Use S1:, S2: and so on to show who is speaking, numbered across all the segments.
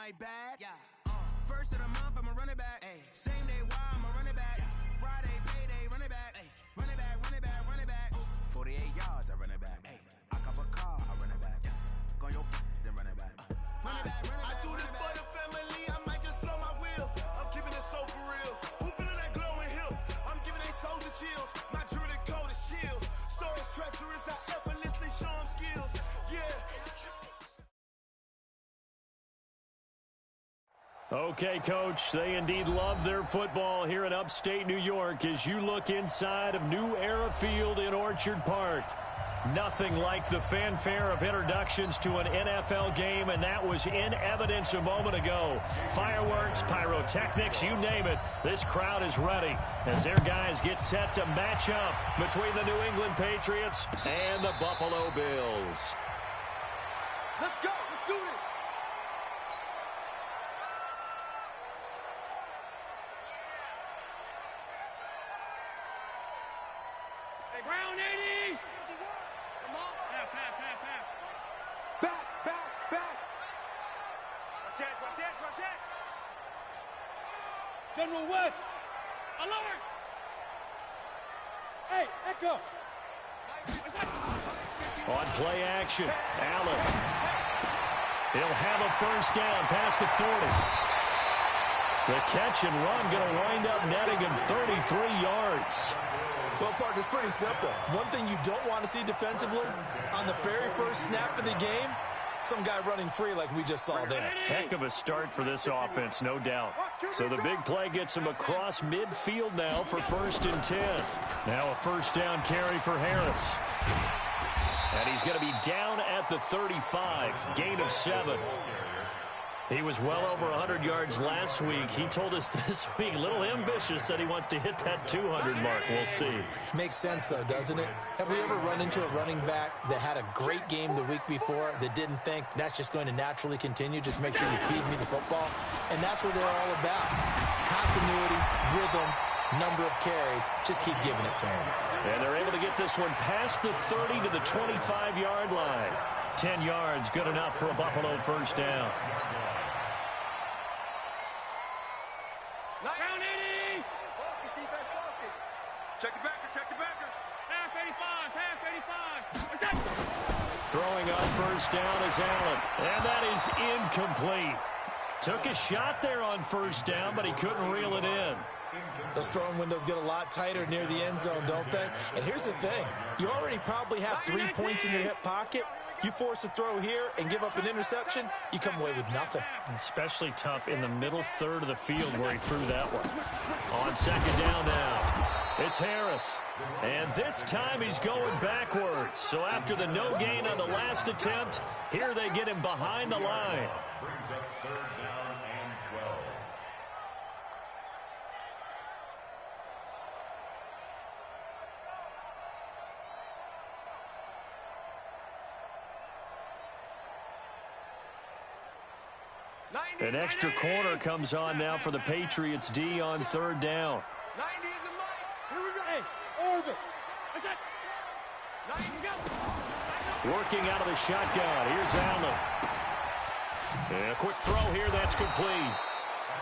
S1: my bad. Yeah. First of the month, I'm a running back. Ay. Same day, why I'm a running back. Friday, payday, running back. Ay. Running back, running back, running back. 48 yards, I run it back. Ay. I cop a car, I run it back. Go on your then run it back. Running back, running back. I do this for the family, I might just blow my wheel. I'm keeping it so for real. Who feeling that glowing hill? I'm giving they soldier chills. My jewelry code is chill. Stories treacherous, I effortlessly show them skills. Yeah.
S2: Okay, Coach, they indeed love their football here in upstate New York as you look inside of New Era Field in Orchard Park. Nothing like the fanfare of introductions to an NFL game, and that was in evidence a moment ago. Fireworks, pyrotechnics, you name it, this crowd is ready as their guys get set to match up between the New England Patriots and the Buffalo Bills.
S1: Let's go, let's do this.
S3: Brown 80! Come on. Pass.
S1: Back.
S3: Watch it. General West. Alert! Hey, Echo.
S2: On play action, Allen. He'll have a first down past the 40. The catch and run going to wind up netting him 33 yards.
S4: Well, Park, it's pretty simple. One thing you don't want to see defensively, on the very first snap of the game, some guy running free like we just saw there.
S2: Heck of a start for this offense, no doubt. So the big play gets him across midfield now for 1st and 10. Now a first down carry for Harris. And he's going to be down at the 35, gain of 7. He was well over 100 yards last week. He told us this week, a little ambitious, said he wants to hit that 200 mark. We'll see.
S4: Makes sense, though, doesn't it? Have we ever run into a running back that had a great game the week before that didn't think that's just going to naturally continue? Just make sure you feed me the football. And that's what they're all about. Continuity, rhythm, number of carries. Just keep giving it to them.
S2: And they're able to get this one past the 30 to the 25-yard line. 10 yards, good enough for a Buffalo first down.
S3: Brown 80!
S1: Focus, defense, focus. Check the backer.
S3: Half 85. What's that?
S2: Throwing on first down is Allen. And that is incomplete. Took a shot there on first down, but he couldn't reel it in.
S4: Those throwing windows get a lot tighter near the end zone, don't they? And here's the thing. You already probably have 3 points in your hip pocket. You force a throw here and give up an interception, you come away with nothing.
S2: Especially tough in the middle third of the field where he threw that one. On second down now, it's Harris. And this time he's going backwards. So after the no gain on the last attempt, here they get him behind the line.
S5: Brings up 3rd down and 12.
S2: An extra corner comes on now for the Patriots D on 3rd down.
S1: 90 is the mic. Here we go.
S3: Hey, Orbit. What's that?
S1: 90 go.
S2: Working out of the shotgun. Here's Allen. And a quick throw here. That's complete.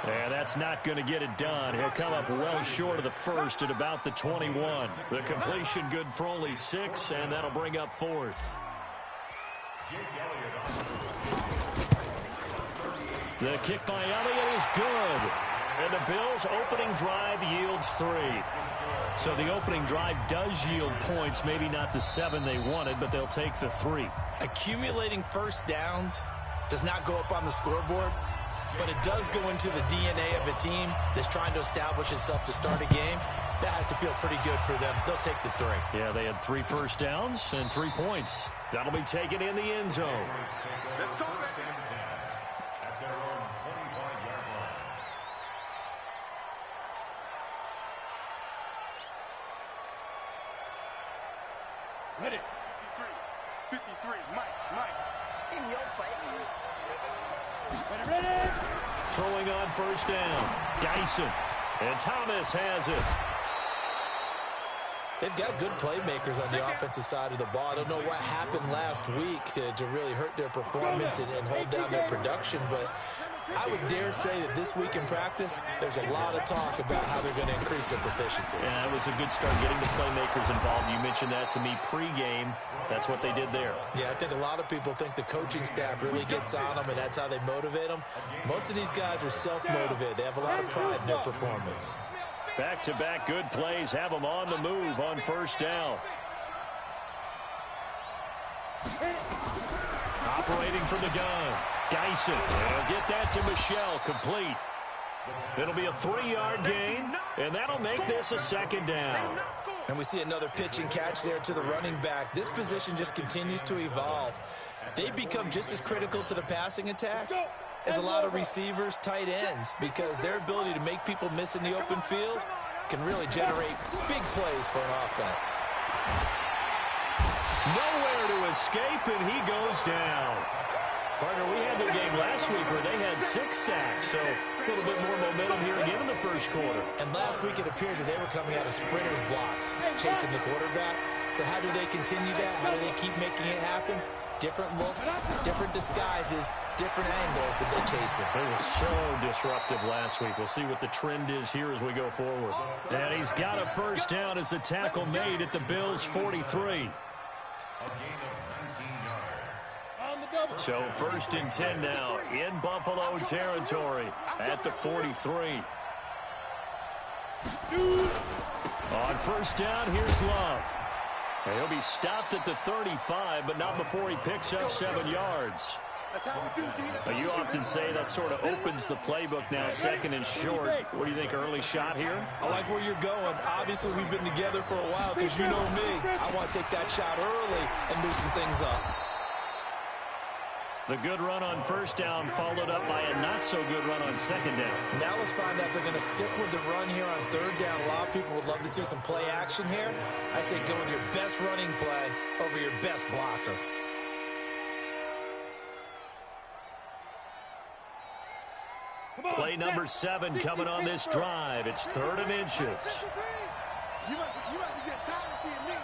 S2: And that's not going to get it done. He'll come up well short of the first at about the 21. The completion good for only 6, and that'll bring up 4th. The kick by Elliott is good. And the Bills' opening drive yields 3. So the opening drive does yield points, maybe not the 7 they wanted, but they'll take the 3.
S4: Accumulating first downs does not go up on the scoreboard, but it does go into the DNA of a team that's trying to establish itself to start a game. That has to feel pretty good for them. They'll take the 3.
S2: Yeah, they had 3 first downs and 3 points. That'll be taken in the end zone.
S1: Let's go, baby.
S5: At their own 25-yard line.
S3: Ready.
S1: 53, Mike. In your face.
S3: Ready.
S2: Throwing on first down. Dyson. And Thomas has it.
S4: They've got good playmakers on the offensive side of the ball. I don't know what happened last week to really hurt their performance and hold down their production, but I would dare say that this week in practice, there's a lot of talk about how they're going to increase their proficiency.
S2: Yeah, that was a good start getting the playmakers involved. You mentioned that to me pregame. That's what they did there.
S4: Yeah, I think a lot of people think the coaching staff really gets on them, and that's how they motivate them. Most of these guys are self-motivated. They have a lot of pride in their performance.
S2: Back-to-back good plays have them on the move on first down. Operating from the gun. Dyson will get that to Michelle, complete. It'll be a 3-yard gain, and that'll make this a second down.
S4: And we see another pitch and catch there to the running back. This position just continues to evolve. They become just as critical to the passing attack as a lot of receivers, tight ends, because their ability to make people miss in the open field can really generate big plays for an offense.
S2: Nowhere to escape, and he goes down. Partner, we had the game last week where they had 6 sacks, so a little bit more momentum here again in the first quarter.
S4: And last week it appeared that they were coming out of sprinters blocks, chasing the quarterback. So how do they continue that? How do they keep making it happen? Different looks, different disguises, different angles that they chase it.
S2: They were so disruptive last week. We'll see what the trend is here as we go forward. And he's got a first down as the tackle made at the Bills' 43. So first and 10 now in Buffalo territory at the 43. On first down, here's Love. And he'll be stopped at the 35, but not before he picks up 7 yards. But you often say that sort of opens the playbook now, second and short. What do you think, early shot here?
S4: I like where you're going. Obviously, we've been together for a while because you know me. I want to take that shot early and loosen things up.
S2: The good run on first down followed up by a not-so-good run on second down.
S4: Now let's find out if they're going to stick with the run here on third down. A lot of people would love to see some play action here. I say go with your best running play over your best blocker.
S2: Play number 7 coming on this drive. It's 3rd and inches.
S3: You must be getting tired of seeing me.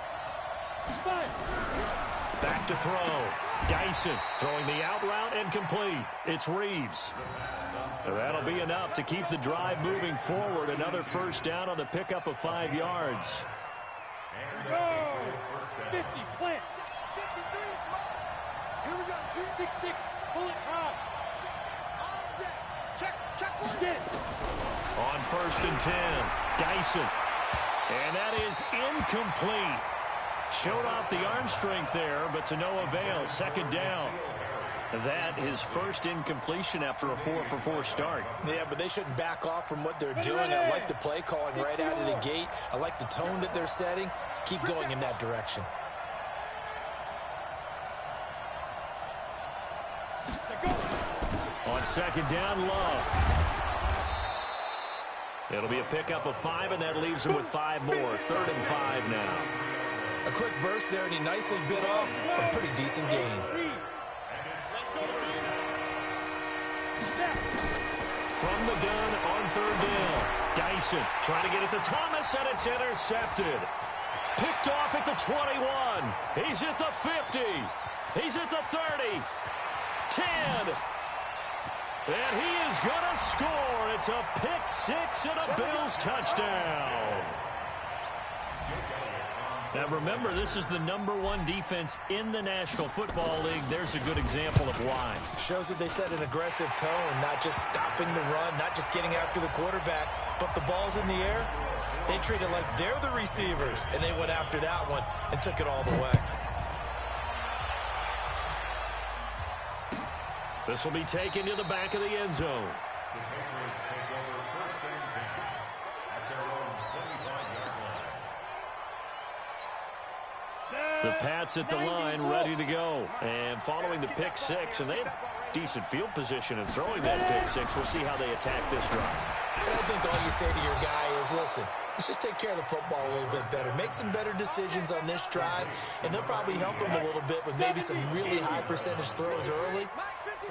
S2: Back to throw. Dyson throwing the out route and complete. It's Reeves. That'll be enough to keep the drive moving forward. Another first down on the pickup of 5 yards.
S3: Go! 50, plant. 53, here we go. 6-6, pull it high. Check, get it.
S2: On first and 10, Dyson. And that is incomplete. Showed off the arm strength there, but to no avail. Second down. That is first incompletion after a 4-for-4 start.
S4: Yeah, but they shouldn't back off from what they're doing. I like the play calling right out of the gate. I like the tone that they're setting. Keep going in that direction.
S2: On second down, Love. It'll be a pickup of 5, and that leaves him with 5 more. 3rd and 5 now.
S4: A quick burst there, and he nicely bit off a pretty decent gain.
S2: From the gun on 3rd down. Dyson trying to get it to Thomas, and it's intercepted. Picked off at the 21. He's at the 50. He's at the 30. 10. And he is going to score. It's a pick 6 and a Bills touchdown. Now remember, this is the #1 defense in the National Football League. There's a good example of why.
S4: Shows that they set an aggressive tone, not just stopping the run, not just getting after the quarterback, but the ball's in the air. They treat it like they're the receivers, and they went after that one and took it all the way.
S2: This will be taken to the back of the end zone.
S5: The Patriots take over first and 10 at their own 25-yard line.
S2: The Pats at the line, ready to go. And following the pick 6, and they have decent field position in throwing that pick 6. We'll see how they attack this drive.
S4: And I think all you say to your guy is, listen, let's just take care of the football a little bit better. Make some better decisions on this drive, and they'll probably help him a little bit with maybe some really high percentage throws early.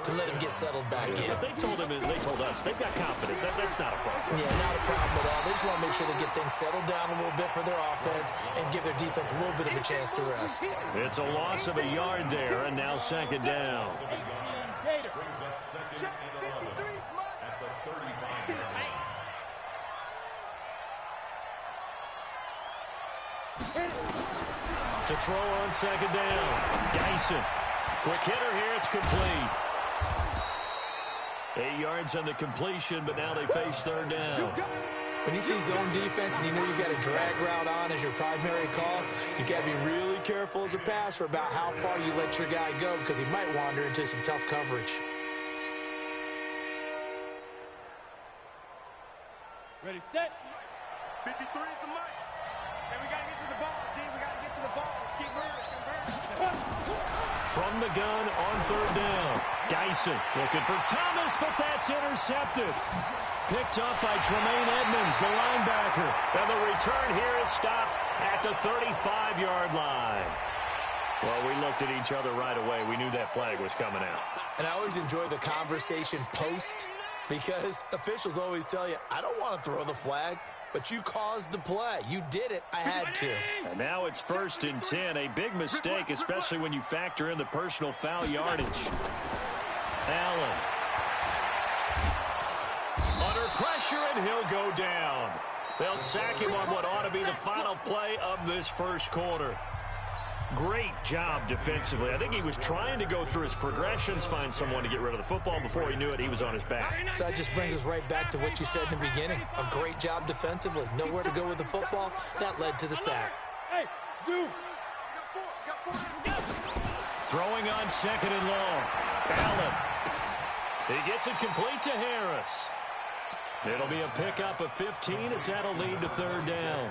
S4: to let him get settled back in.
S2: But they told us, they've got confidence. That's not a problem.
S4: Yeah, not a problem at all. They just want to make sure they get things settled down a little bit for their offense and give their defense a little bit of a chance to rest.
S2: It's a loss of a yard there, and now second down. To throw on second down, Dyson. Quick hitter here, it's complete. 8 yards on the completion, but now they face third down.
S4: When you see zone defense and you know you've got a drag route on as your primary call, you got to be really careful as a passer about how far you let your guy go because he might wander into some tough coverage.
S3: Ready, set. 53 is the mic. And we got to get to the ball, D. We got to get to the ball. Let's keep moving.
S2: From the gun on third down, Dyson looking for Thomas, but that's intercepted. Picked up by Tremaine Edmonds, the linebacker. And the return here is stopped at the 35-yard line. Well, we looked at each other right away. We knew that flag was coming out.
S4: And I always enjoy the conversation post because officials always tell you, I don't want to throw the flag, but you caused the play. You did it. I had to.
S2: And now it's 1st and 10. A big mistake, especially when you factor in the personal foul yardage. Allen. Under pressure, and he'll go down. They'll sack him on what ought to be the final play of this first quarter. Great job defensively. I think he was trying to go through his progressions, find someone to get rid of the football. Before he knew it, he was on his back.
S4: So that just brings us right back to what you said in the beginning. A great job defensively. Nowhere to go with the football. That led to the sack.
S3: Hey, Zoo.
S2: Throwing on second and long. Allen. He gets it complete to Harris. It'll be a pickup of 15 as that'll lead to third down.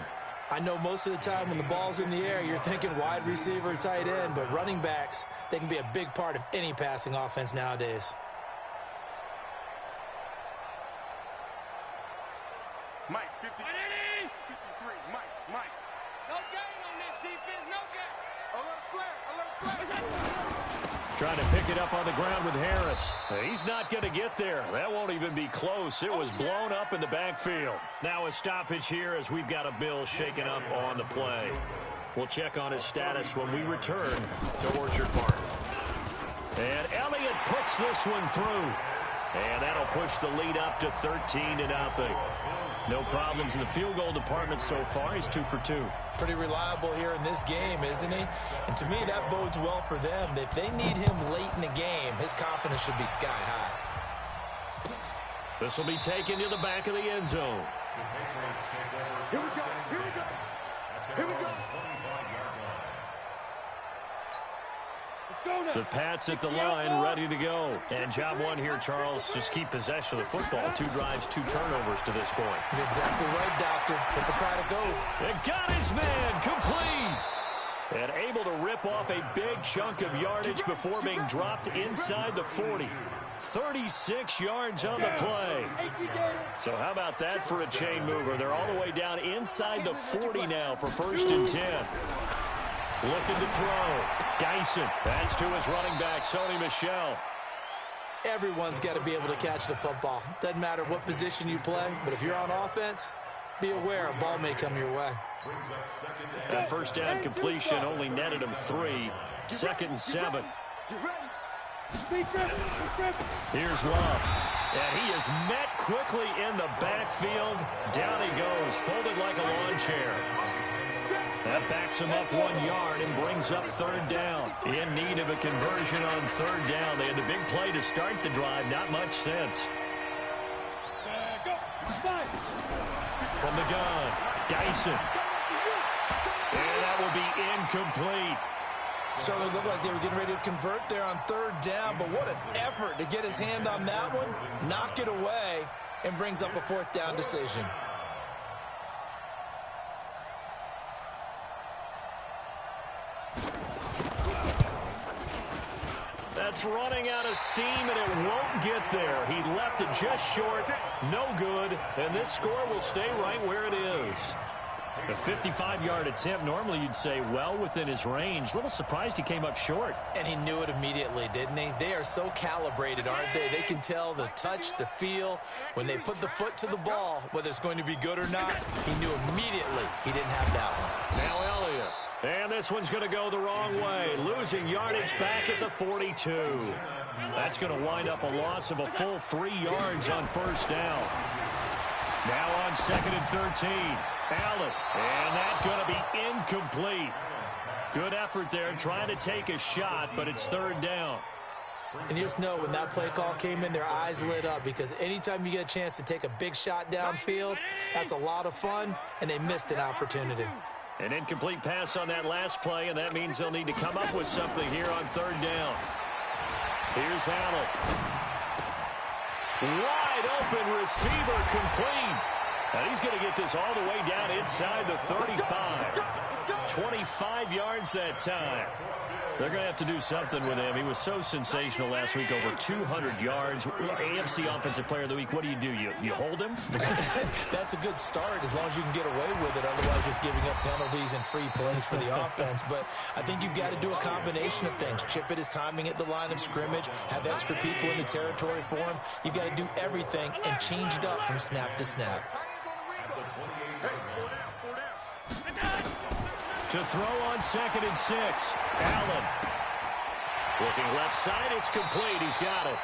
S4: I know most of the time when the ball's in the air, you're thinking wide receiver, tight end, but running backs, they can be a big part of any passing offense nowadays.
S3: Mike, 53. Mike. No gain on this defense, no gain. Alert flare.
S2: Trying to pick it up on the ground with Harris. He's not going to get there. That won't even be close. It was blown up in the backfield. Now a stoppage here as we've got a Bill shaken up on the play. We'll check on his status when we return to Orchard Park. And Elliott puts this one through. And that'll push the lead up to 13-0. No problems in the field goal department so far. He's 2 for 2.
S4: Pretty reliable here in this game, isn't he? And to me, that bodes well for them. If they need him late in the game, his confidence should be sky high.
S2: This will be taken to the back of the end zone.
S3: Here we go.
S2: The Pats at the line, ready to go. And job one here, Charles, just keep possession of the football. 2 drives, 2 turnovers to this point.
S4: You're exactly right, Doctor. Hippocratic oath.
S2: And got his man complete. And able to rip off a big chunk of yardage before being dropped inside the 40. 36 yards on the play. So how about that for a chain mover? They're all the way down inside the 40 now for 1st and 10. Looking to throw. Dyson. That's to his running back, Sony Michel.
S4: Everyone's got to be able to catch the football. Doesn't matter what position you play, but if you're on offense, be aware a ball may come your way.
S2: That first down completion only netted him 3. 2nd and 7. Here's Love. And he is met quickly in the backfield. Down he goes, folded like a lawn chair. That backs him up 1 yard and brings up third down. In need of a conversion on third down. They had the big play to start the drive. Not much sense. From the gun, Dyson. And that will be incomplete.
S4: Certainly looked like they were getting ready to convert there on third down, but what an effort to get his hand on that one, knock it away, and brings up a 4th down decision.
S2: That's running out of steam, and it won't get there. He left it just short, no good, and this score will stay right where it is. The 55-yard attempt, normally you'd say well within his range. A little surprised he came up short.
S4: And he knew it immediately, didn't he? They are so calibrated, aren't they? They can tell the touch, the feel. When they put the foot to the ball, whether it's going to be good or not, he knew immediately he didn't have that one.
S2: Now Elliott. And this one's going to go the wrong way. Losing yardage back at the 42. That's going to wind up a loss of a full 3 yards on first down. Now on 2nd and 13. Allen. And that's going to be incomplete. Good effort there trying to take a shot, but it's 3rd down.
S4: And you just know when that play call came in, their eyes lit up, because anytime you get a chance to take a big shot downfield, that's a lot of fun, and they missed an opportunity.
S2: An incomplete pass on that last play, and that means they'll need to come up with something here on 3rd down. Here's Allen. Wide open receiver complete. And he's going to get this all the way down inside the 35. 25 yards that time. They're going to have to do something with him. He was so sensational last week, over 200 yards. AFC Offensive Player of the Week, what do? You hold him?
S4: That's a good start as long as you can get away with it. Otherwise, just giving up penalties and free plays for the offense. But I think you've got to do a combination of things. Chip it his timing at the line of scrimmage, have extra people in the territory for him. You've got to do everything and change it up from snap to snap.
S2: To throw on 2nd and 6. Allen. Looking left side, it's complete. He's got it.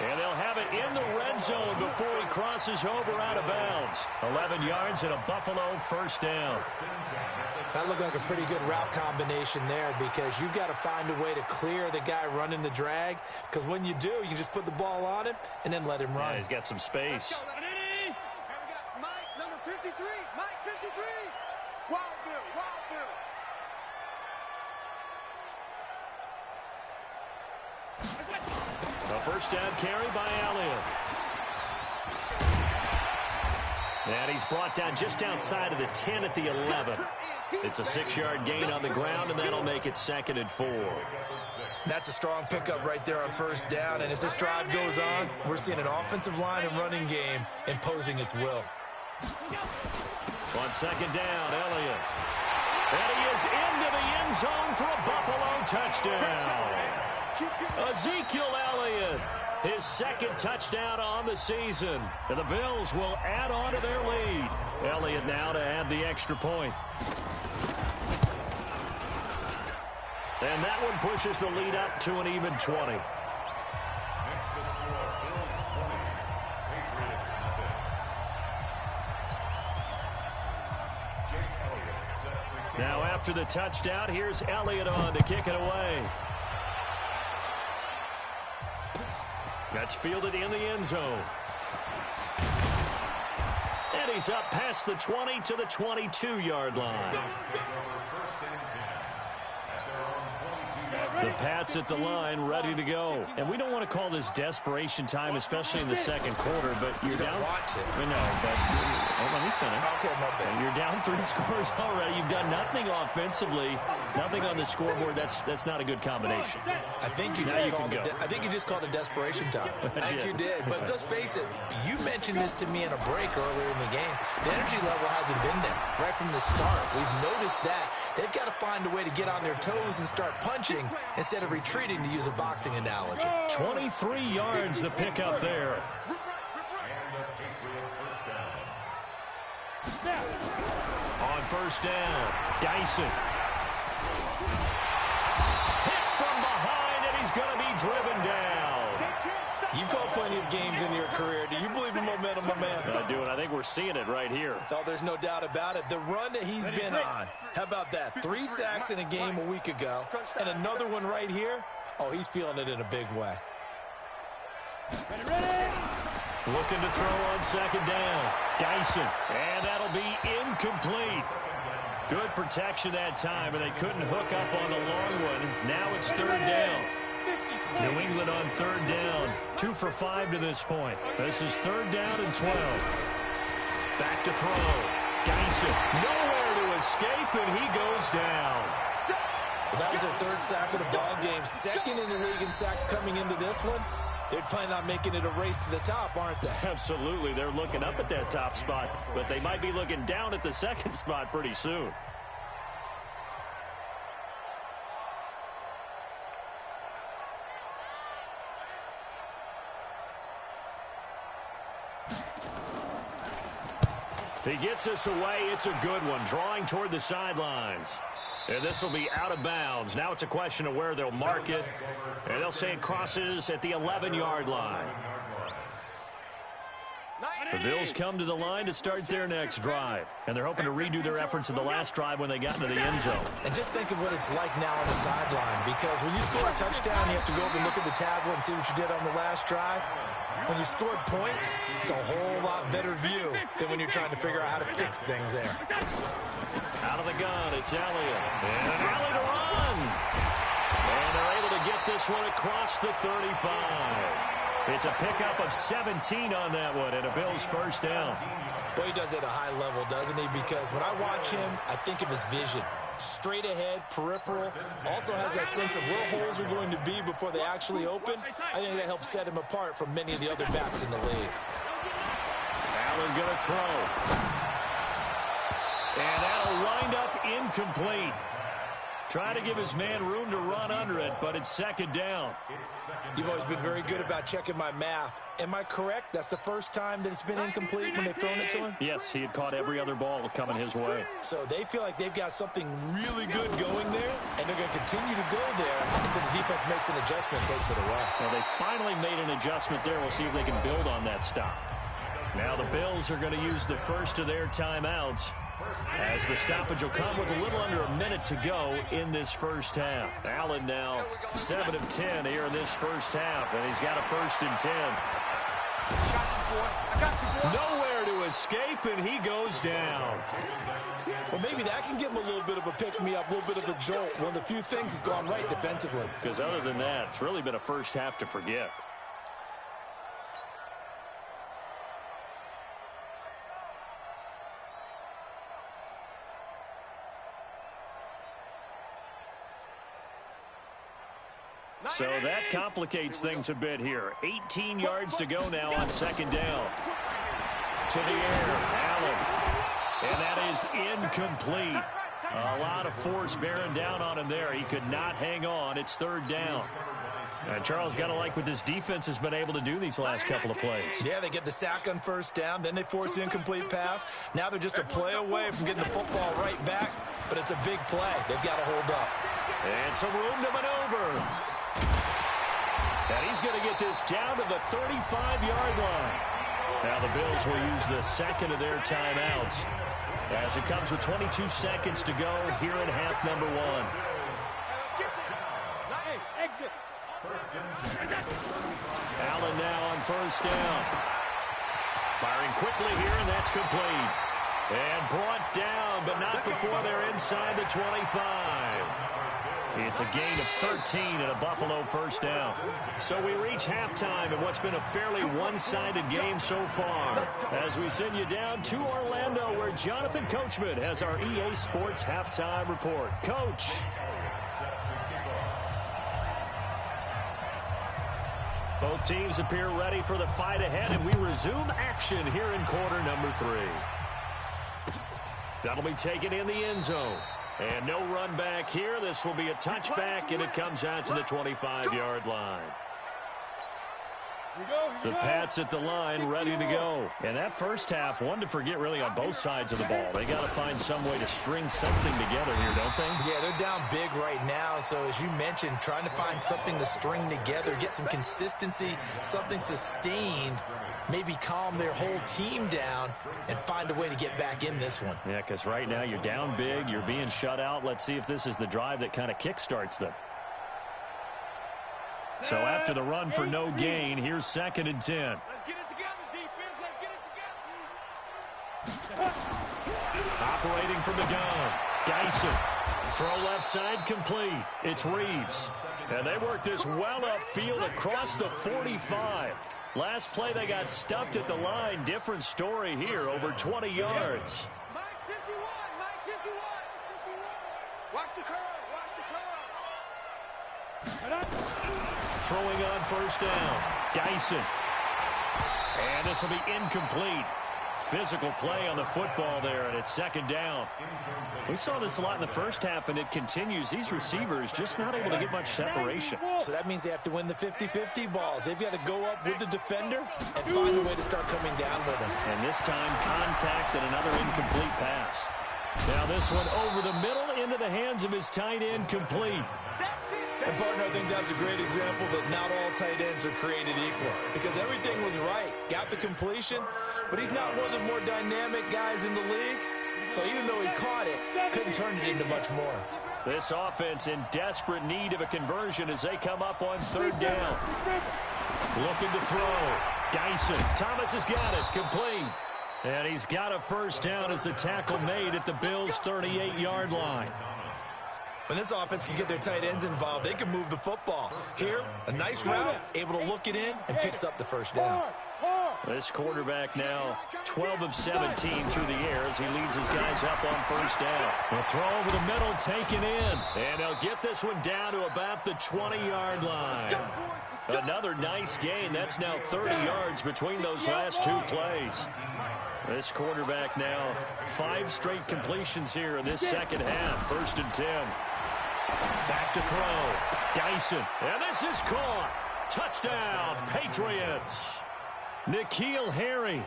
S2: And they'll have it in the red zone before he crosses over out of bounds. 11 yards and a Buffalo 1st down.
S4: That looked like a pretty good route combination there, because you've got to find a way to clear the guy running the drag, because when you do, you just put the ball on him and then let him run.
S2: Yeah, he's got some space.
S3: And we got Mike, number 53. Mike, 53. Wild Bill, Wild Bill.
S2: A 1st down carry by Elliott. And he's brought down just outside of the 10 at the 11. It's a 6-yard gain on the ground, and that'll make it 2nd and 4.
S4: That's a strong pickup right there on 1st down. And as this drive goes on, we're seeing an offensive line and running game imposing its will.
S2: On 2nd down, Elliott. And he is into the end zone for a Buffalo touchdown. Ezekiel Elliott, his 2nd touchdown on the season. And the Bills will add on to their lead. Elliott now to add the extra point. And that one pushes the lead up to an even 20. Now after the touchdown, here's Elliott on to kick it away. That's fielded in the end zone. And he's up past the 20 to the 22-yard line. The Pats at the line, ready to go. And we don't want to call this desperation time, especially in the 2nd quarter, but you're down.
S4: Want to.
S2: I know, but let me finish.
S4: Okay, my bad.
S2: You're down 3 scores already. You've done nothing offensively, nothing on the scoreboard. That's not a good combination.
S4: I think you just called it desperation time. I think you did. But let's face it, you mentioned this to me in a break earlier in the game. The energy level hasn't been there right from the start. We've noticed that. They've got to find a way to get on their toes and start punching instead of retreating, to use a boxing analogy.
S2: 23 yards the pickup there. On 1st down, Dyson. Hit from behind, and he's going to be driven down.
S4: You've called plenty of games in your career. Do you believe in momentum, my man?
S2: I do, and I think we're seeing it right here.
S4: Oh, there's no doubt about it. The run that he's been on, how about that? 3 sacks in a game a week ago, and another one right here. Oh, he's feeling it in a big way.
S2: Looking to throw on 2nd down. Dyson, and that'll be incomplete. Good protection that time, and they couldn't hook up on the long one. Now it's 3rd down. New England on 3rd down. 2 for 5 to this point. This is 3rd down and 12. Back to throw. Dyson, nowhere to escape, and he goes down.
S4: Well, that was their 3rd sack of the ball game. 2nd in the league in sacks coming into this one. They're planning on making it a race to the top, aren't they?
S2: Absolutely. They're looking up at that top spot, but they might be looking down at the second spot pretty soon. He gets us away. It's a good one, drawing toward the sidelines. And this will be out of bounds. Now it's a question of where they'll mark it. And they'll say it crosses at the 11-yard line. The Bills come to the line to start their next drive. And they're hoping to redo their efforts in the last drive when they got into the end zone.
S4: And just think of what it's like now on the sideline. Because when you score a touchdown, you have to go over and look at the tablet and see what you did on the last drive. When you scored points, it's a whole lot better view than when you're trying to figure out how to fix things there.
S2: Out of the gun, it's Elliott. And an alley to run. And they're able to get this one across the 35. It's a pickup of 17 on that one and a Bills first down.
S4: Boy, he does it at a high level, doesn't he? Because when I watch him, I think of his vision. Straight ahead, peripheral, also has that sense of where holes are going to be before they actually open. I think that helps set him apart from many of the other backs in the league.
S2: Allen going to throw. And that'll wind up incomplete. Trying to give his man room to run under it, but it's second down.
S4: You've always been very good about checking my math. Am I correct? That's the first time that it's been incomplete when they've thrown it to him?
S2: Yes, he had caught every other ball coming his way.
S4: So they feel like they've got something really good going there, and they're going to continue to go there until the defense makes an adjustment and takes it away.
S2: Well, they finally made an adjustment there. We'll see if they can build on that stop. Now the Bills are going to use the first of their timeouts, as the stoppage will come with a little under a minute to go in this first half. Allen now 7 of 10 here in this first half, and he's got a 1st and 10.
S3: I got you, boy.
S2: Nowhere to escape, and he goes down.
S4: Well, maybe that can give him a little bit of a pick-me-up, a little bit of a jolt. One of the few things that's gone right defensively.
S2: Because other than that, it's really been a first half to forget. So that complicates things a bit here. 18 yards to go now on second down. To the air, Allen. And that is incomplete. A lot of force bearing down on him there. He could not hang on. It's third down. And Charles, got to like what this defense has been able to do these last couple of plays.
S4: Yeah, they get the sack on first down. Then they force the incomplete pass. Now they're just a play away from getting the football right back. But it's a big play. They've got to hold up.
S2: And some room to maneuver. And he's going to get this down to the 35-yard line. Now the Bills will use the second of their timeouts, as it comes with 22 seconds to go here in half number 1. Allen now on first down. Firing quickly here, and that's complete. And brought down, but not before they're inside the 25. It's a gain of 13 and a Buffalo first down. So we reach halftime in what's been a fairly one-sided game so far, as we send you down to Orlando, where Jonathan Coachman has our EA Sports halftime report. Coach. Both teams appear ready for the fight ahead, and we resume action here in quarter number 3. That'll be taken in the end zone. And no run back here. This will be a touchback, and it comes out to the 25-yard line. The Pats at the line, ready to go. And that first half, one to forget really on both sides of the ball. They got to find some way to string something together here, don't they?
S4: Yeah, they're down big right now. So as you mentioned, trying to find something to string together, get some consistency, something sustained, maybe calm their whole team down and find a way to get back in this one.
S2: Yeah, because right now you're down big, you're being shut out. Let's see if this is the drive that kind of kickstarts them. So after the run for no gain, here's 2nd and 10.
S3: Let's get it together, defense. Let's get it together.
S2: Operating from the gun, Dyson. Throw left side complete. It's Reeves. And they work this well upfield across the 45. Last play, they got stuffed at the line. Different story here, over 20 yards.
S3: Mike 51, Mike 51. Watch the curve, watch the curve.
S2: Throwing on first down. Dyson. And this will be incomplete. Physical play on the football there, and it's second down. We saw this a lot in the first half, and it continues. These receivers just not able to get much separation.
S4: So that means they have to win the 50-50 balls. They've got to go up with the defender and find a way to start coming down with them.
S2: And this time, contact and another incomplete pass. Now this one over the middle into the hands of his tight end, complete.
S4: And, partner, I think that's a great example that not all tight ends are created equal because everything was right. Got the completion, but he's not one of the more dynamic guys in the league. So even though he caught it, couldn't turn it into much more.
S2: This offense in desperate need of a conversion as they come up on third down. Looking to throw. Dyson. Thomas has got it. Complete. And he's got a first down as the tackle made at the Bills' 38-yard line.
S4: When this offense can get their tight ends involved, they can move the football. Here, a nice route, able to look it in, and picks up the first down.
S2: This quarterback now 12 of 17 through the air as he leads his guys up on first down. The throw over the middle taken in. And they'll get this one down to about the 20-yard line. Another nice gain. That's now 30 yards between those last two plays. This quarterback now 5 straight completions here in this second half. First and 10. Back to throw. Dyson. And this is caught. Touchdown, Patriots. N'Keal Harry,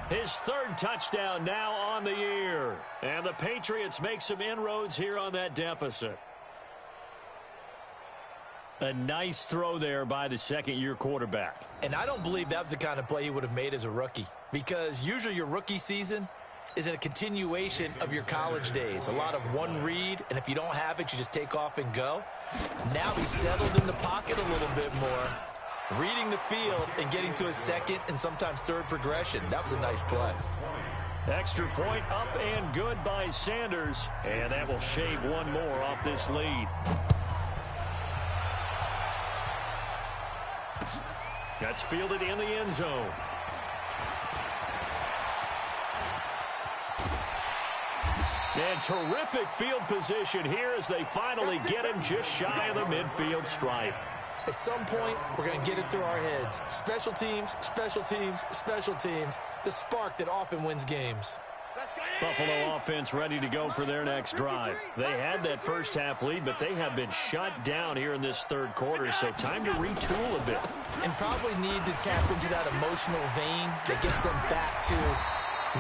S2: his third touchdown now on the year. And the Patriots make some inroads here on that deficit. A nice throw there by the second-year quarterback.
S4: And I don't believe that was the kind of play he would have made as a rookie because usually your rookie season is a continuation of your college days. A lot of one read, and if you don't have it, you just take off and go. Now he's settled in the pocket a little bit more, reading the field and getting to a second and sometimes third progression. That was a nice play.
S2: Extra point up and good by Sanders, and that will shave one more off this lead. That's fielded in the end zone. And terrific field position here as they finally get him just shy of the midfield stripe.
S4: At some point, we're going to get it through our heads. Special teams, special teams, special teams. The spark that often wins games.
S2: Buffalo offense ready to go for their next drive. They had that first half lead, but they have been shut down here in this third quarter, so time to retool a bit.
S4: And probably need to tap into that emotional vein that gets them back to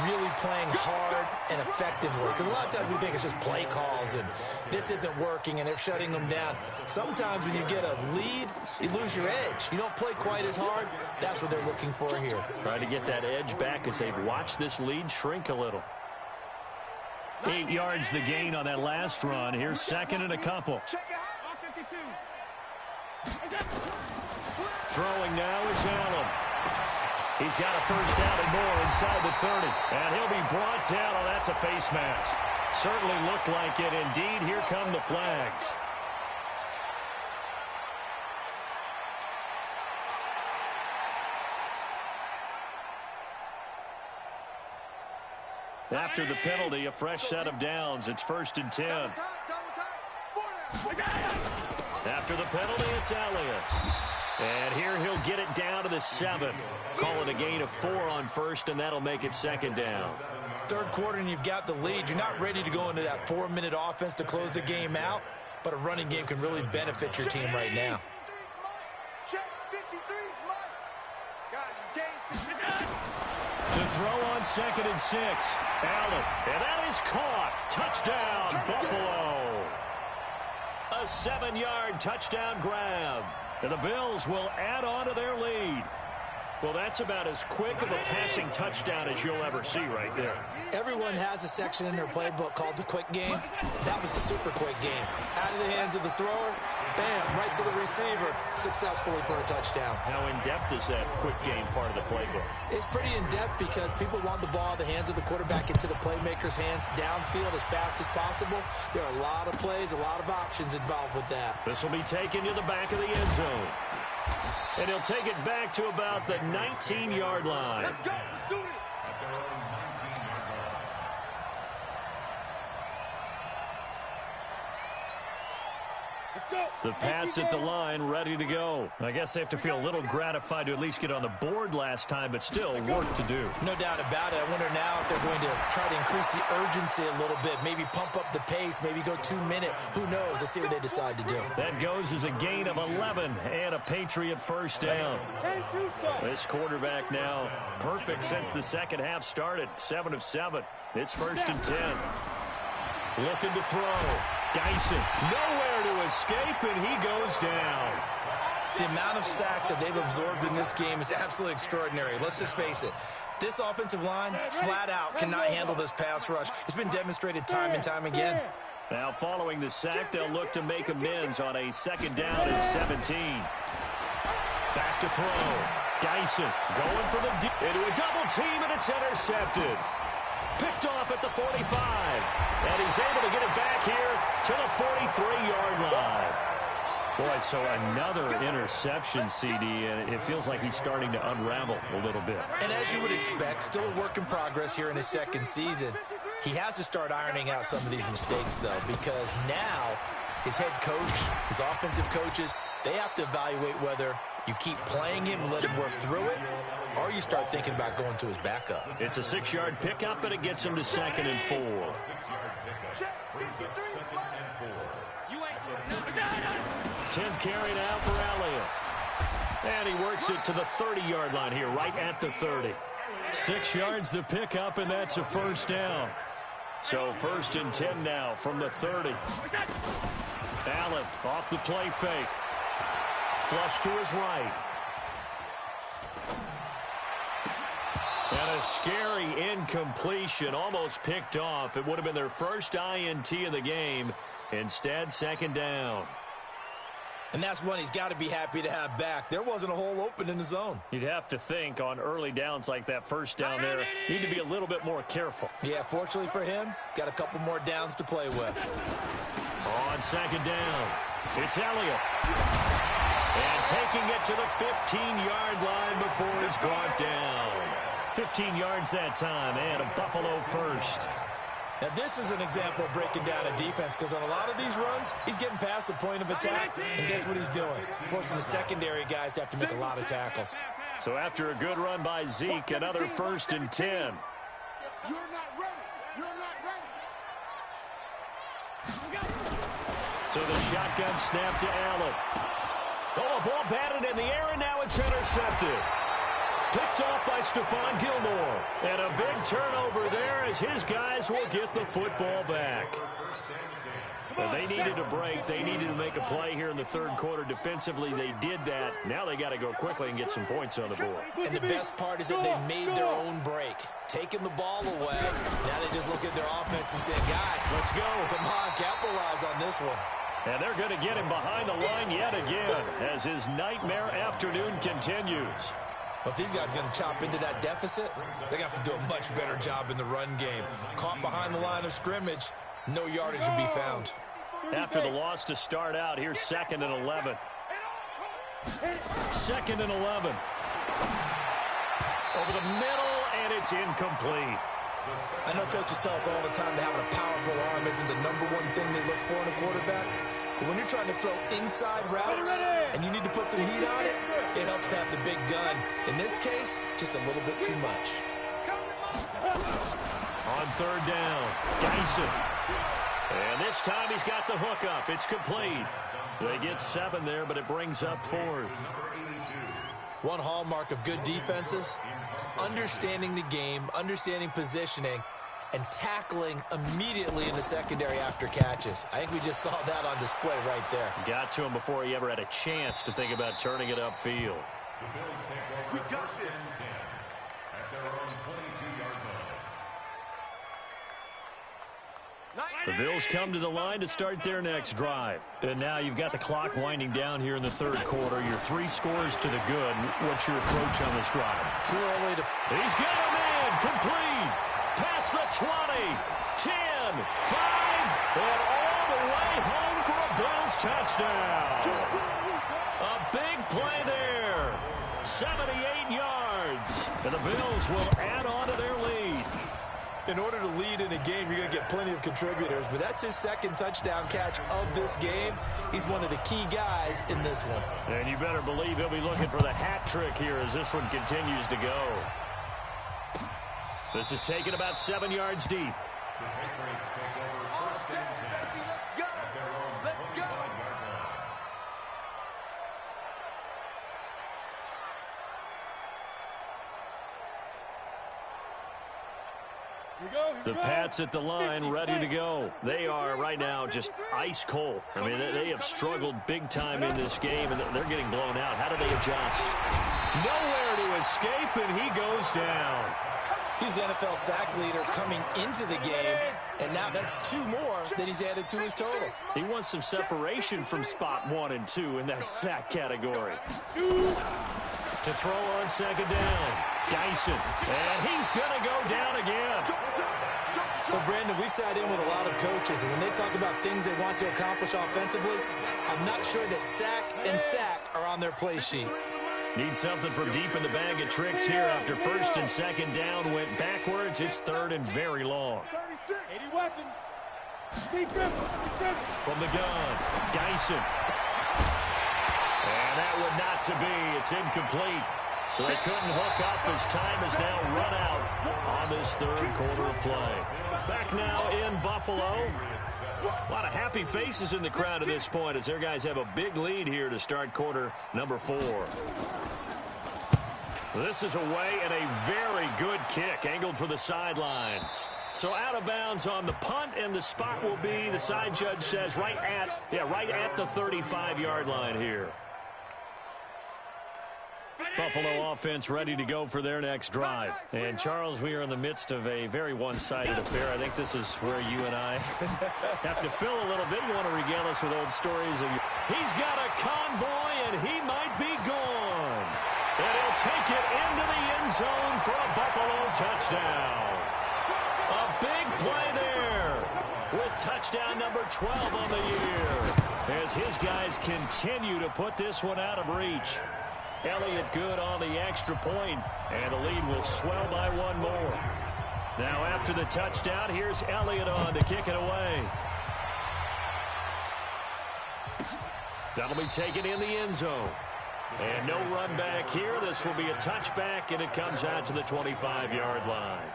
S4: really playing hard and effectively. Because a lot of times we think it's just play calls and this isn't working and they're shutting them down. Sometimes when you get a lead, you lose your edge. You don't play quite as hard. That's what they're looking for here.
S2: Try to get that edge back as they've watched this lead shrink a little. 8 yards the gain on that last run. Here's second and a couple. Throwing now is Allen. He's got a first down and more inside the 30. And he'll be brought down. Oh, that's a face mask. Certainly looked like it. Indeed, here come the flags. After the penalty, a fresh set of downs. It's first and 10. After the penalty, it's Elliott. And here he'll get it down to the 7. Call it a gain of 4 on first, and that'll make it second down.
S4: Third quarter, and you've got the lead. You're not ready to go into that 4-minute offense to close the game out, but a running game can really benefit your team right now.
S2: To throw on second and 6. Allen, and that is caught. Touchdown, Buffalo. A 7-yard touchdown grab. And the Bills will add on to their lead. Well, that's about as quick of a passing touchdown as you'll ever see right there.
S4: Everyone has a section in their playbook called the quick game. That was the super quick game. Out of the hands of the thrower, bam, right to the receiver, successfully for a touchdown.
S2: How in-depth is that quick game part of the playbook?
S4: It's pretty in-depth because people want the ball in the hands of the quarterback into the playmaker's hands downfield as fast as possible. There are a lot of plays, a lot of options involved with that.
S2: This will be taken to the back of the end zone. And he'll take it back to about the 19-yard line.
S3: Let's go. Do it.
S2: The Pats at the line, ready to go. I guess they have to feel a little gratified to at least get on the board last time, but still work to do.
S4: No doubt about it. I wonder now if they're going to try to increase the urgency a little bit, maybe pump up the pace, maybe go 2-minute. Who knows? Let's see what they decide to do.
S2: That goes as a gain of 11 and a Patriot first down. This quarterback now perfect since the second half started. 7 of 7. It's 1st and 10. Looking to throw. Dyson, nowhere to escape, and he goes down.
S4: The amount of sacks that they've absorbed in this game is absolutely extraordinary. Let's just face it. This offensive line, flat out, cannot handle this pass rush. It's been demonstrated time and time again.
S2: Now, following the sack, they'll look to make amends on a 2nd down and 17. Back to throw. Dyson going for the into a double team, and it's intercepted. Picked off at the 45. And he's able to get it back here to the 43-yard line. Boy, so another interception, CD, and it feels like he's starting to unravel a little bit.
S4: And as you would expect, still a work in progress here in his 2nd season. He has to start ironing out some of these mistakes, though, because now his head coach, his offensive coaches, they have to evaluate whether you keep playing him and let him work through it, or you start thinking about going to his backup.
S2: It's a 6-yard pickup, and it gets him to 2nd and 4. 10th carry now for Elliott. And he works it to the 30-yard line here, right at the 30. 6 yards the pickup, and that's a 1st down. So 1st and 10 now from the 30. Allen off the play fake. Flush to his right. And a scary incompletion, almost picked off. It would have been their first INT of the game. Instead, 2nd down.
S4: And that's one he's got to be happy to have back. There wasn't a hole open in the zone.
S2: You'd have to think on early downs like that 1st down there, need to be a little bit more careful.
S4: Yeah, fortunately for him, got a couple more downs to play with.
S2: On 2nd down, it's Elliott. And taking it to the 15-yard line before he's brought down. 15 yards that time, and a Buffalo first.
S4: Now, this is an example of breaking down a defense, because on a lot of these runs, he's getting past the point of attack, and guess what he's doing? Forcing the secondary guys to have to make a lot of tackles.
S2: So after a good run by Zeke, another 1st and 10.
S3: You're not ready. You're not ready.
S2: So the shotgun snap to Allen. Oh, a ball batted in the air, and now it's intercepted. Picked off by Stephon Gilmore. And a big turnover there as his guys will get the football back. Well, they needed a break. They needed to make a play here in the 3rd quarter. Defensively, they did that. Now they got to go quickly and get some points on the board.
S4: And the best part is that they made their own break. Taking the ball away. Now they just look at their offense and say, guys, let's go. Come on, capitalize on this one.
S2: And they're going to get him behind the line yet again as his nightmare afternoon continues.
S4: But these guys are going to chop into that deficit. They got to do a much better job in the run game. Caught behind the line of scrimmage, no yardage to be found.
S2: After the loss to start out, here's 2nd and 11. 2nd and 11. Over the middle, and it's incomplete.
S4: I know coaches tell us all the time that having a powerful arm isn't the #1 thing they look for in a quarterback. But when you're trying to throw inside routes and you need to put some heat on it, it helps have the big gun. In this case, just a little bit too much.
S2: On 3rd down, Dyson. And this time he's got the hook up. It's complete. They get 7 there, but it brings up 4th.
S4: One hallmark of good defenses is understanding the game, understanding positioning, and tackling immediately in the secondary after catches. I think we just saw that on display right there.
S2: Got to him before he ever had a chance to think about turning it upfield.
S3: We got this.
S5: At their own 22-yard line.
S2: The Bills come to the line to start their next drive. And now you've got the clock winding down here in the 3rd quarter. Your 3 scores to the good. What's your approach on this drive?
S4: Too early to...
S2: He's got him in. Complete. Past the 20. 10. 5. And all the way home for a Bills touchdown. A big play there. 78 yards. And the Bills will add on to their lead.
S4: In order to lead in a game, you're going to get plenty of contributors, but that's his second touchdown catch of this game. He's one of the key guys in this one.
S2: And you better believe he'll be looking for the hat trick here as this one continues to go. This is taken about 7 yards deep.
S5: The Patriots take over first and 10 at their own 25-yard line.
S2: The Pats at the line, ready to go. They are right now just ice cold. I mean, they have struggled big time in this game, and they're getting blown out. How do they adjust? Nowhere to escape, and he goes down.
S4: He's the NFL sack leader coming into the game, and now that's 2 more that he's added to his total.
S2: He wants some separation from spot 1 and 2 in that sack category. To throw on second down, Dyson, and he's going to go down again.
S4: So, Brandon, we sat in with a lot of coaches, and when they talk about things they want to accomplish offensively, I'm not sure that sack and sack are on their play sheet.
S2: Need something from deep in the bag of tricks here after first and second down went backwards. It's third and very long.
S3: 80 weapons.
S2: From the gun, Dyson. And that would not to be. It's incomplete. So they couldn't hook up as time has now run out on this third quarter of play. Back now in Buffalo. A lot of happy faces in the crowd at this point as their guys have a big lead here to start quarter number 4. This is away and a very good kick angled for the sidelines. So out of bounds on the punt, and the spot will be, the side judge says, right at the 35-yard line here. Buffalo offense ready to go for their next drive. And, Charles, we are in the midst of a very one-sided affair. I think this is where you and I have to fill a little bit. You want to regale us with old stories. He's got a convoy, and he might be gone. And he'll take it into the end zone for a Buffalo touchdown. A big play there with touchdown number 12 on the year as his guys continue to put this one out of reach. Elliott good on the extra point, and the lead will swell by 1 more. Now after the touchdown, here's Elliott on to kick it away. That'll be taken in the end zone. And no run back here. This will be a touchback, and it comes out to the 25-yard line.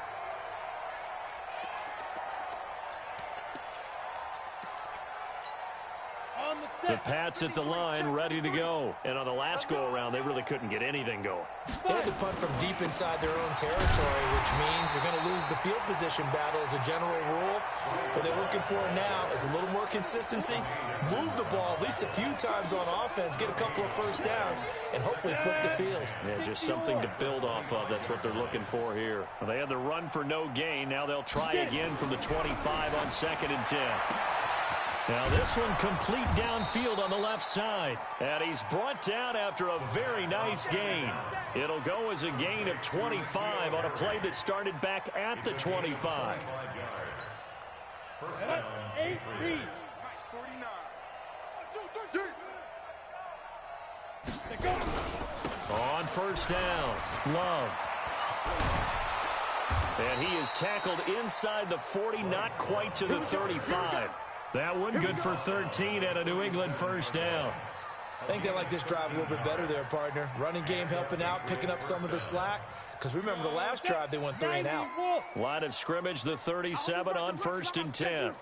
S2: The Pats at the line, ready to go. And on the last go-around, they really couldn't get anything going.
S4: They had to punt from deep inside their own territory, which means they're going to lose the field position battle as a general rule. What they're looking for now is a little more consistency, move the ball at least a few times on offense, get a couple of first downs, and hopefully flip the field.
S2: Yeah, just something to build off of. That's what they're looking for here. Well, they had the run for no gain. Now they'll try again from the 25 on 2nd and 10. Now this one complete downfield on the left side. And he's brought down after a very nice gain. It'll go as a gain of 25 on a play that started back at the 25.
S5: First down,
S3: 8 reads. 49.
S2: On first down, Love. And he is tackled inside the 40, not quite to the 35. That one good for 13 and a New England first down.
S4: I think they like this drive a little bit better there, partner. Running game helping out, picking up some of the slack. Because remember, the last drive, they went 3 and out.
S2: Line of scrimmage, the 37 on 1st and 10.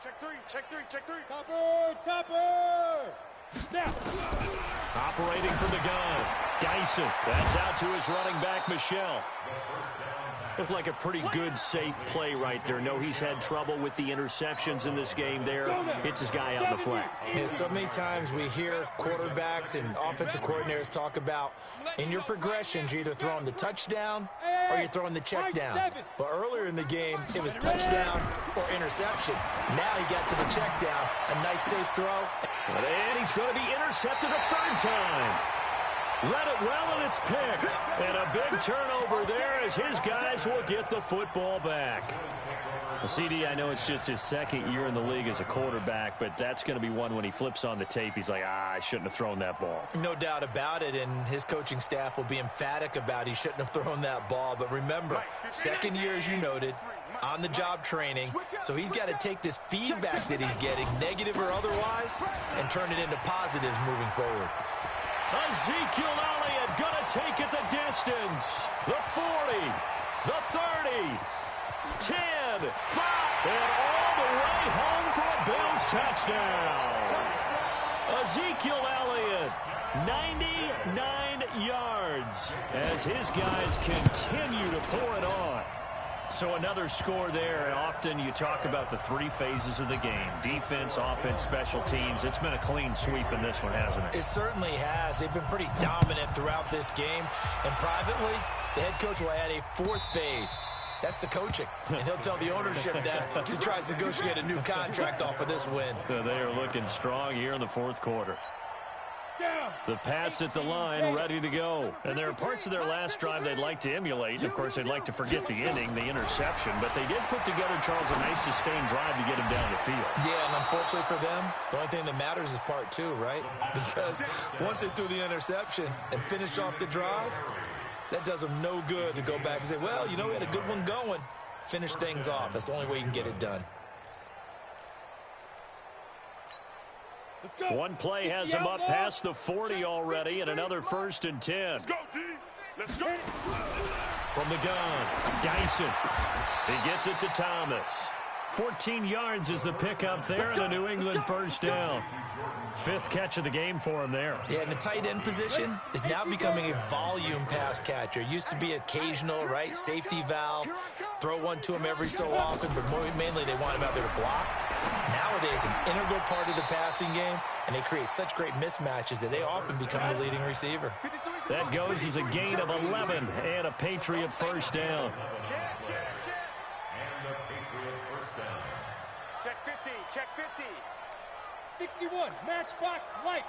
S3: Check three. Topper. Now.
S2: Operating from the gun, Dyson. That's out to his running back, Michelle. Looked like a pretty good, safe play right there. No, he's had trouble with the interceptions in this game there. Hits his guy out in the flat.
S4: Yeah, so many times we hear quarterbacks and offensive coordinators talk about in your progressions, you're either throwing the touchdown or you're throwing the check down. But earlier in the game, it was touchdown or interception. Now he got to the check down. A nice, safe throw.
S2: And he's going to be intercepted a 3rd time. Read it well, and it's picked. And a big turnover there as his guys will get the football back. Well, CD, I know it's just his second year in the league as a quarterback, but that's going to be one when he flips on the tape. He's like, I shouldn't have thrown that ball.
S4: No doubt about it, and his coaching staff will be emphatic about he shouldn't have thrown that ball. But remember, second year, as you noted, on-the-job training, so he's got to take this feedback that he's getting, negative or otherwise, and turn it into positives moving forward.
S2: Ezekiel Elliott going to take it the distance. The 40, the 30, 10, 5, and all the way home for a Bills touchdown. Ezekiel Elliott, 99 yards as his guys continue to pour it on. So another score there, and often you talk about the three phases of the game. Defense, offense, special teams. It's been a clean sweep in this one, hasn't it?
S4: It certainly has. They've been pretty dominant throughout this game. And privately, the head coach will add a fourth phase. That's the coaching. And he'll tell the ownership that as he tries to negotiate a new contract off of this win.
S2: They are looking strong here in the fourth quarter. The Pats at the line, ready to go. And there are parts of their last drive they'd like to emulate. And, of course, they'd like to forget the inning, the interception. But they did put together, Charles, a nice sustained drive to get him down the field.
S4: Yeah, and unfortunately for them, the only thing that matters is part two, right? Because once they threw the interception and finished off the drive, that does them no good to go back and say, well, you know, we had a good one going. Finish things off. That's the only way you can get it done.
S2: One play has him up past the 40 already, and another 1st and 10.
S3: Let's go, D. Let's go.
S2: From the gun, Dyson. He gets it to Thomas. 14 yards is the pickup there, and a New England first down. 5th catch of the game for him there.
S4: Yeah, and the tight end position is now becoming a volume pass catcher. It used to be occasional, right? Safety valve. Throw one to him every so often, but mainly they want him out there to block. Nowadays, an integral part of the passing game, and they create such great mismatches that they often become the leading receiver.
S2: That goes as a gain of 11 and a Patriot first down.
S3: Check 50, check 50. 61, matchbox lights.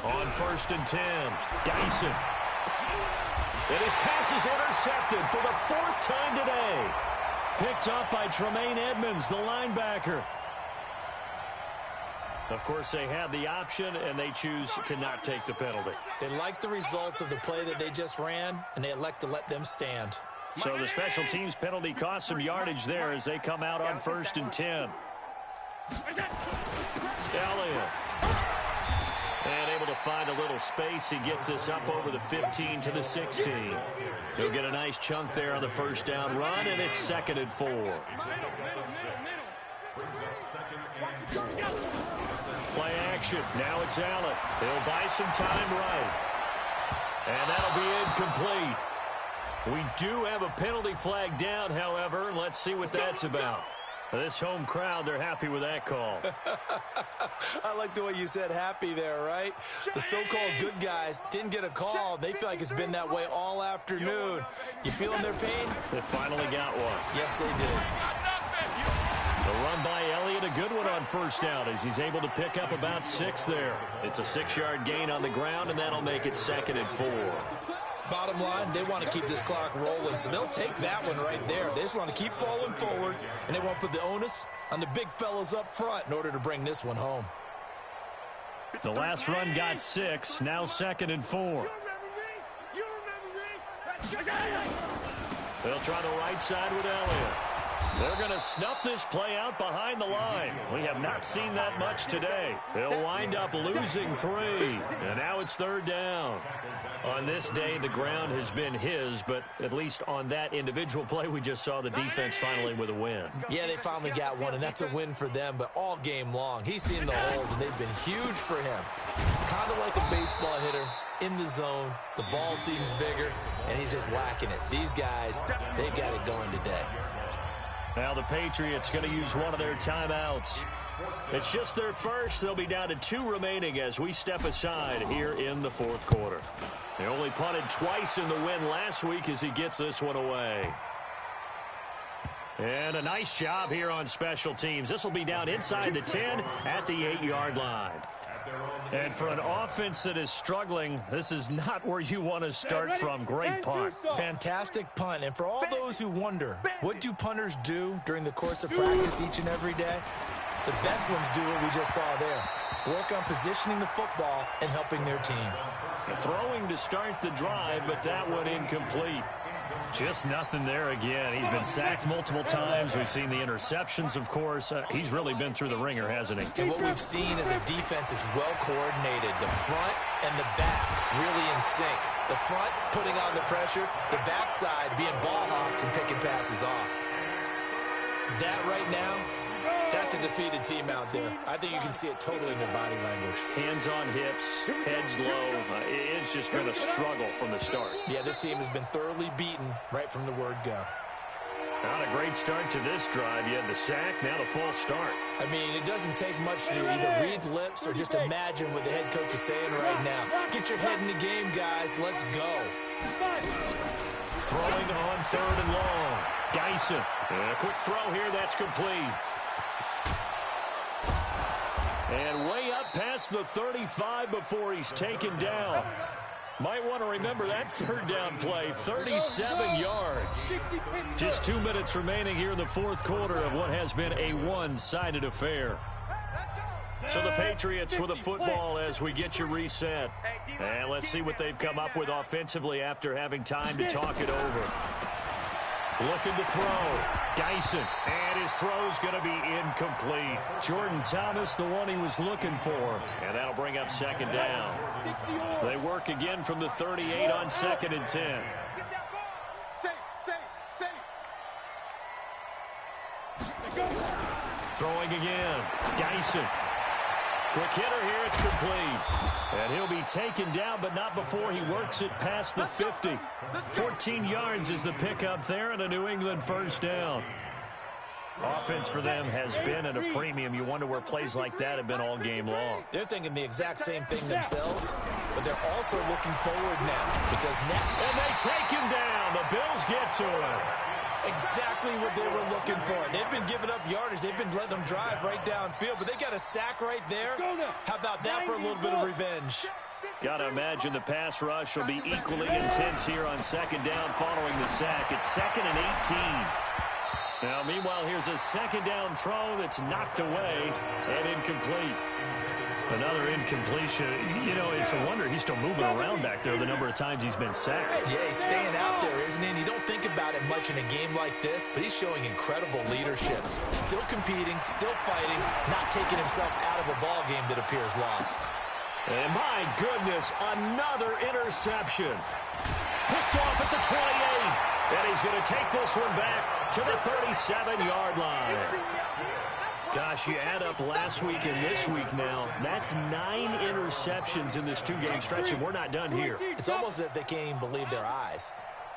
S2: On 1st and 10, Dyson. And his pass is intercepted for the 4th time today. Picked up by Tremaine Edmonds, the linebacker. Of course, they had the option, and they choose to not take the penalty.
S4: They like the results of the play that they just ran, and they elect to let them stand.
S2: So the special teams penalty cost some yardage there as they come out on 1st and 10. Elliott. And able to find a little space. He gets this up over the 15 to the 16. He'll get a nice chunk there on the first down run, and it's 2nd and 4. Play action. Now it's Allen. He'll buy some time right. And that'll be incomplete. We do have a penalty flag down, however. Let's see what that's about. This home crowd, they're happy with that call.
S4: I like the way you said happy there, right? The so-called good guys didn't get a call. They feel like it's been that way all afternoon. You feeling their pain?
S2: They finally got one.
S4: Yes, they did.
S2: The run by Elliott, a good one on first down as he's able to pick up about 6 there. It's a 6-yard gain on the ground, and that'll make it 2nd and 4.
S4: Bottom line, they want to keep this clock rolling, so they'll take that one right there. They just want to keep falling forward, and they want to put the onus on the big fellas up front in order to bring this one home.
S2: The last run got 6, now 2nd and 4. They'll try the right side with Elliott. They're going to snuff this play out behind the line. We have not seen that much today. They'll wind up losing 3, and now it's 3rd down. On this day, the ground has been his, but at least on that individual play, we just saw the defense finally with a win.
S4: Yeah, they finally got one, and that's a win for them, but all game long, he's seen the holes, and they've been huge for him. Kind of like a baseball hitter in the zone. The ball seems bigger, and he's just whacking it. These guys, they got it going today.
S2: Now the Patriots going to use one of their timeouts. It's just their first. They'll be down to 2 remaining as we step aside here in the 4th quarter. They only punted twice in the win last week as he gets this one away. And a nice job here on special teams. This will be down inside the 10 at the 8-yard line. And for an offense that is struggling, this is not where you want to start from. Great punt.
S4: Fantastic punt. And for all those who wonder, what do punters do during the course of practice each and every day? The best ones do what we just saw there. Work on positioning the football and helping their team.
S2: Throwing to start the drive, but that one incomplete. Just nothing there again. He's been sacked multiple times. We've seen the interceptions, of course. He's really been through the ringer, hasn't he?
S4: And what we've seen is a defense is well coordinated. The front and the back really in sync. The front putting on the pressure, the backside being ball hawks and picking passes off. That right now, that's a defeated team out there. I think you can see it totally in their body language.
S2: Hands on hips, heads low. It's just been a struggle from the start.
S4: Yeah, this team has been thoroughly beaten right from the word go.
S2: Not a great start to this drive. You had the sack, now the false start.
S4: I mean, it doesn't take much to either read lips or just imagine what the head coach is saying right now. Get your head in the game, guys. Let's go.
S2: Throwing on 3rd and long. Dyson. And a quick throw here. That's complete. And way up past the 35 before he's taken down. Might want to remember that 3rd down play, 37 yards. Just 2 minutes remaining here in the 4th quarter of what has been a one-sided affair. So the Patriots with a football as we get you reset. And let's see what they've come up with offensively after having time to talk it over. Looking to throw. Dyson. And his throw's going to be incomplete. Jordan Thomas, the one he was looking for. And that'll bring up 2nd down. They work again from the 38 on 2nd and 10. Throwing again. Dyson. Quick hitter here, it's complete. And he'll be taken down, but not before he works it past the 50. 14 yards is the pickup there, and a New England 1st down. Offense for them has been at a premium. You wonder where plays like that have been all game long.
S4: They're thinking the exact same thing themselves, but they're also looking forward now because now...
S2: And they take him down. The Bills get to him.
S4: Exactly what they were looking for. They've been giving up yardage. They've been letting them drive right downfield, but they got a sack right there. How about that for a little bit of revenge?
S2: Got to imagine the pass rush will be equally intense here on 2nd down following the sack. It's 2nd and 18. Now, meanwhile, here's a 2nd down throw that's knocked away and incomplete. Another incompletion. You know, it's a wonder he's still moving around back there the number of times he's been sacked.
S4: Yeah, he's staying out there, isn't he? And you don't think about it much in a game like this, but he's showing incredible leadership. Still competing, still fighting, not taking himself out of a ball game that appears lost.
S2: And my goodness, another interception. Picked off at the 28. And he's going to take this one back to the 37-yard line. Gosh, you add up last week and this week now, that's 9 interceptions in this 2-game stretch, and we're not done here.
S4: It's almost as if they can't even believe their eyes.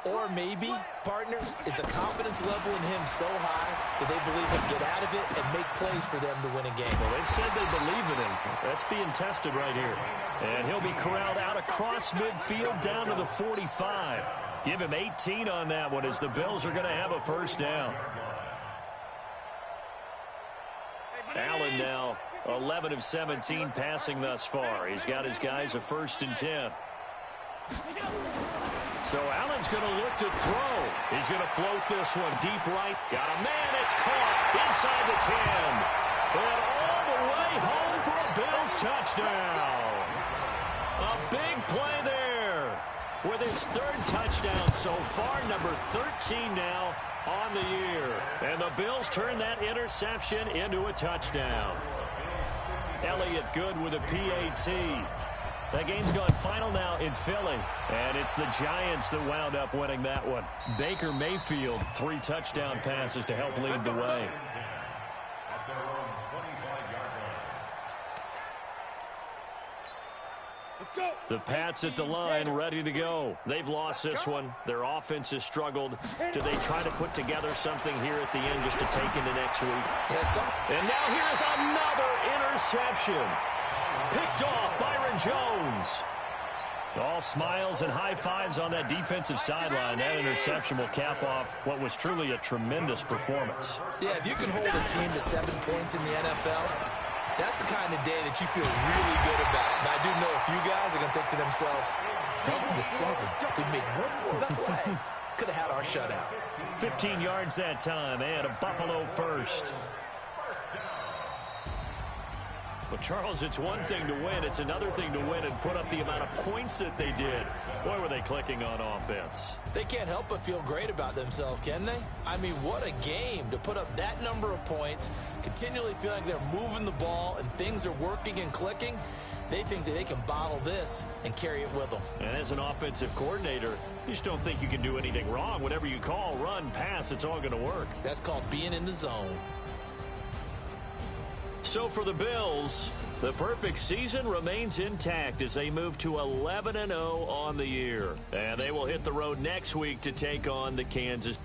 S4: Or maybe, partner, is the confidence level in him so high that they believe he'll get out of it and make plays for them to win a game.
S2: Well, they've said they believe in him. That's being tested right here. And he'll be corralled out across midfield down to the 45. Give him 18 on that one as the Bills are going to have a 1st down. Allen now 11 of 17 passing thus far. He's got his guys a 1st and 10. So Allen's going to look to throw. He's going to float this one deep right. Got a man. It's caught inside the 10. And all the way home for a Bills touchdown. A big play there with his 3rd touchdown so far, number 13 now on the year. And the Bills turn that interception into a touchdown. Elliott Good with a PAT. That game's gone final now in Philly. And it's the Giants that wound up winning that one. Baker Mayfield, 3 touchdown passes to help lead the way. The Pats at the line, ready to go. They've lost this one. Their offense has struggled. Do they try to put together something here at the end just to take into next week?
S4: Yes, sir.
S2: And now here's another interception. Picked off Byron Jones. All smiles and high fives on that defensive sideline. That interception will cap off what was truly a tremendous performance.
S4: Yeah, if you can hold a team to 7 points in the NFL, That's the kind of day that you feel really good about. Now, I do know a few guys are going to think to themselves, heading to 7, if we make one more play, could have had our shutout.
S2: 15 yards that time, and a Buffalo first. Well, Charles, it's one thing to win. It's another thing to win and put up the amount of points that they did. Boy, were they clicking on offense.
S4: They can't help but feel great about themselves, can they? I mean, what a game to put up that number of points, continually feel like they're moving the ball and things are working and clicking. They think that they can bottle this and carry it with them.
S2: And as an offensive coordinator, you just don't think you can do anything wrong. Whatever you call, run, pass, it's all going to work.
S4: That's called being in the zone.
S2: So for the Bills, the perfect season remains intact as they move to 11-0 on the year. And they will hit the road next week to take on the Kansas